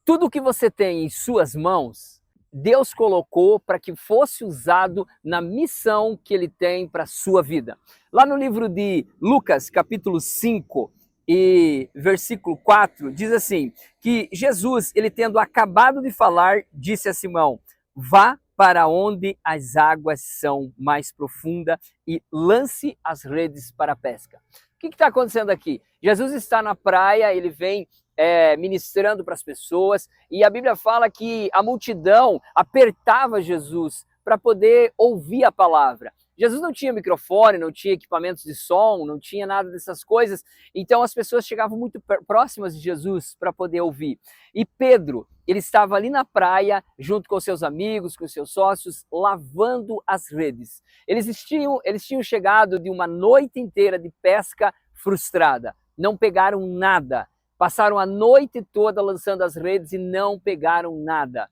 Tudo que você tem em suas mãos, Deus colocou para que fosse usado na missão que Ele tem para a sua vida. Lá no livro de Lucas, capítulo 5 e versículo 4, diz assim, que Jesus, ele tendo acabado de falar, disse a Simão, vá para onde as águas são mais profundas e lance as redes para a pesca. O que está acontecendo aqui? Jesus está na praia, ele vem ministrando para as pessoas, e a Bíblia fala que a multidão apertava Jesus para poder ouvir a palavra. Jesus não tinha microfone, não tinha equipamentos de som, não tinha nada dessas coisas, então as pessoas chegavam muito próximas de Jesus para poder ouvir. E Pedro, ele estava ali na praia, junto com seus amigos, com seus sócios, lavando as redes. Eles tinham chegado de uma noite inteira de pesca frustrada, não pegaram nada. Passaram a noite toda lançando as redes e não pegaram nada.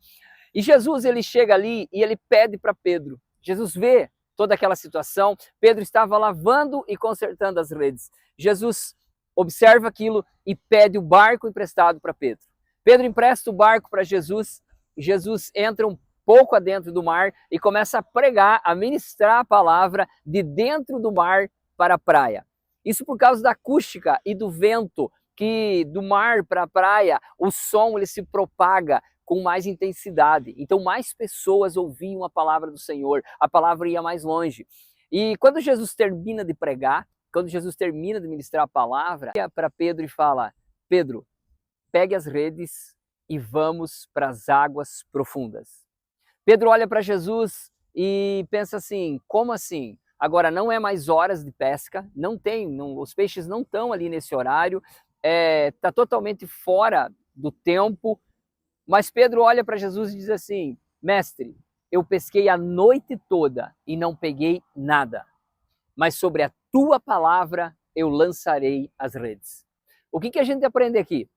E Jesus, ele chega ali e ele pede para Pedro. Jesus vê toda aquela situação. Pedro estava lavando e consertando as redes. Jesus observa aquilo e pede o barco emprestado para Pedro. Pedro empresta o barco para Jesus. Jesus entra um pouco adentro do mar e começa a pregar, a ministrar a palavra de dentro do mar para a praia. Isso por causa da acústica e do vento, que do mar para a praia, o som ele se propaga com mais intensidade. Então mais pessoas ouviam a palavra do Senhor, a palavra ia mais longe. E quando Jesus termina de pregar, quando Jesus termina de ministrar a palavra, para Pedro e fala, Pedro, pegue as redes e vamos para as águas profundas. Pedro olha para Jesus e pensa assim, como assim? Agora não é mais horas de pesca, os peixes não estão ali nesse horário, está totalmente fora do tempo, mas Pedro olha para Jesus e diz assim, mestre, eu pesquei a noite toda e não peguei nada, mas sobre a tua palavra eu lançarei as redes. O que a gente aprende aqui?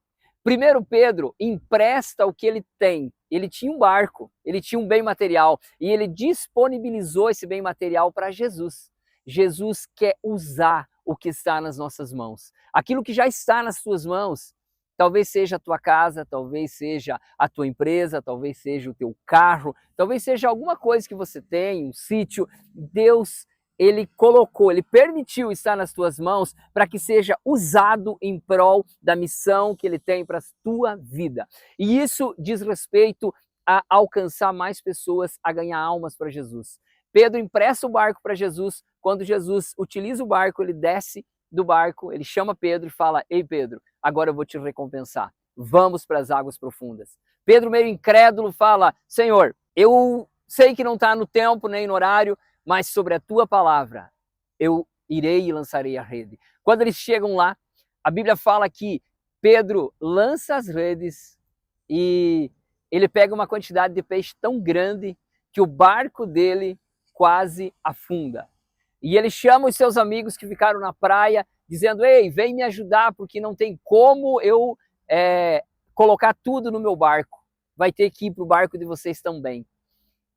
Primeiro, Pedro empresta o que ele tem. Ele tinha um barco, ele tinha um bem material e ele disponibilizou esse bem material para Jesus. Jesus quer usar o que está nas nossas mãos. Aquilo que já está nas tuas mãos, talvez seja a tua casa, talvez seja a tua empresa, talvez seja o teu carro, talvez seja alguma coisa que você tem, um sítio. Deus, ele colocou, ele permitiu estar nas tuas mãos para que seja usado em prol da missão que ele tem para a tua vida. E isso diz respeito a alcançar mais pessoas, a ganhar almas para Jesus. Pedro empresta o barco para Jesus. Quando Jesus utiliza o barco, ele desce do barco, ele chama Pedro e fala, ei Pedro, agora eu vou te recompensar. Vamos para as águas profundas. Pedro, meio incrédulo, fala, Senhor, eu sei que não está no tempo nem no horário, mas sobre a tua palavra eu irei e lançarei a rede. Quando eles chegam lá, a Bíblia fala que Pedro lança as redes e ele pega uma quantidade de peixe tão grande que o barco dele quase afunda. E ele chama os seus amigos que ficaram na praia, dizendo, ei, vem me ajudar, porque não tem como eu colocar tudo no meu barco. Vai ter que ir para o barco de vocês também.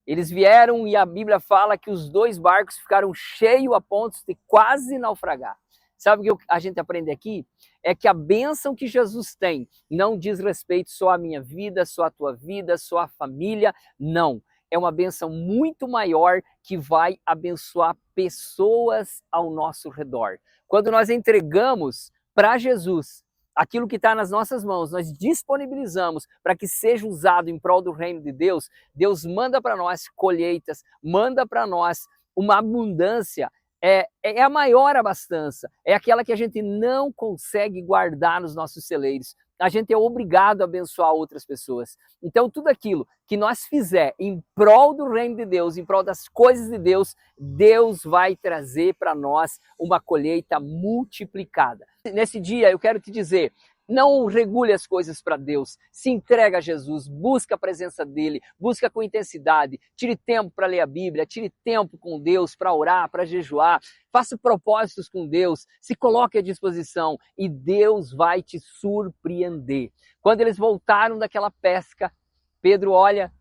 Eles vieram e a Bíblia fala que os dois barcos ficaram cheios a ponto de quase naufragar. Sabe o que a gente aprende aqui? É que a bênção que Jesus tem não diz respeito só à minha vida, só à tua vida, só à família. Não. É uma bênção muito maior que vai abençoar pessoas ao nosso redor. Quando nós entregamos para Jesus aquilo que está nas nossas mãos, nós disponibilizamos para que seja usado em prol do reino de Deus, Deus manda para nós colheitas, manda para nós uma abundância, é a maior abastança, é aquela que a gente não consegue guardar nos nossos celeiros. A gente é obrigado a abençoar outras pessoas. Então, tudo aquilo que nós fizer em prol do reino de Deus, em prol das coisas de Deus, Deus vai trazer para nós uma colheita multiplicada. Nesse dia, eu quero te dizer, não regule as coisas para Deus, se entrega a Jesus, busca a presença dele, busca com intensidade, tire tempo para ler a Bíblia, tire tempo com Deus para orar, para jejuar, faça propósitos com Deus, se coloque à disposição e Deus vai te surpreender. Quando eles voltaram daquela pesca, Pedro olha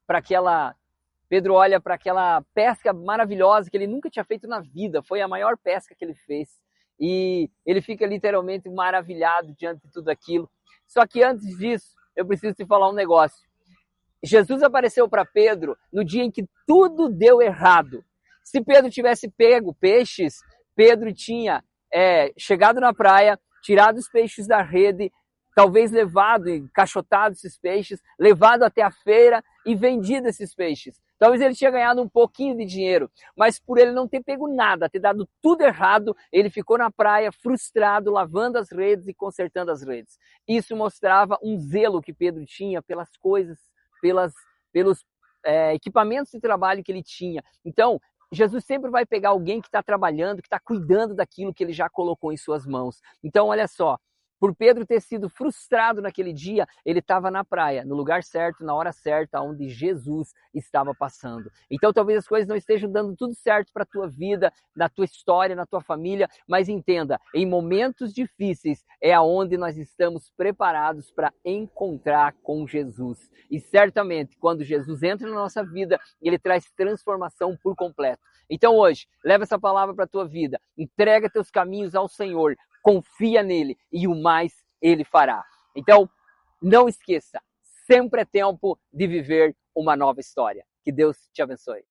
para aquela pesca maravilhosa que ele nunca tinha feito na vida, foi a maior pesca que ele fez. E ele fica literalmente maravilhado diante de tudo aquilo. Só que antes disso, eu preciso te falar um negócio. Jesus apareceu para Pedro no dia em que tudo deu errado. Se Pedro tivesse pego peixes, Pedro tinha chegado na praia, tirado os peixes da rede, talvez levado, encaixotado esses peixes, levado até a feira e vendido esses peixes. Talvez ele tinha ganhado um pouquinho de dinheiro, mas por ele não ter pego nada, ter dado tudo errado, ele ficou na praia frustrado, lavando as redes e consertando as redes. Isso mostrava um zelo que Pedro tinha pelas coisas, pelos equipamentos de trabalho que ele tinha. Então, Jesus sempre vai pegar alguém que está trabalhando, que está cuidando daquilo que ele já colocou em suas mãos. Então, olha só, por Pedro ter sido frustrado naquele dia, ele estava na praia, no lugar certo, na hora certa, onde Jesus estava passando. Então, talvez as coisas não estejam dando tudo certo para a tua vida, na tua história, na tua família, mas entenda, em momentos difíceis é aonde nós estamos preparados para encontrar com Jesus. E certamente, quando Jesus entra na nossa vida, ele traz transformação por completo. Então hoje, leva essa palavra para a tua vida, entrega teus caminhos ao Senhor, confia nele e o mais ele fará. Então, não esqueça, sempre é tempo de viver uma nova história. Que Deus te abençoe.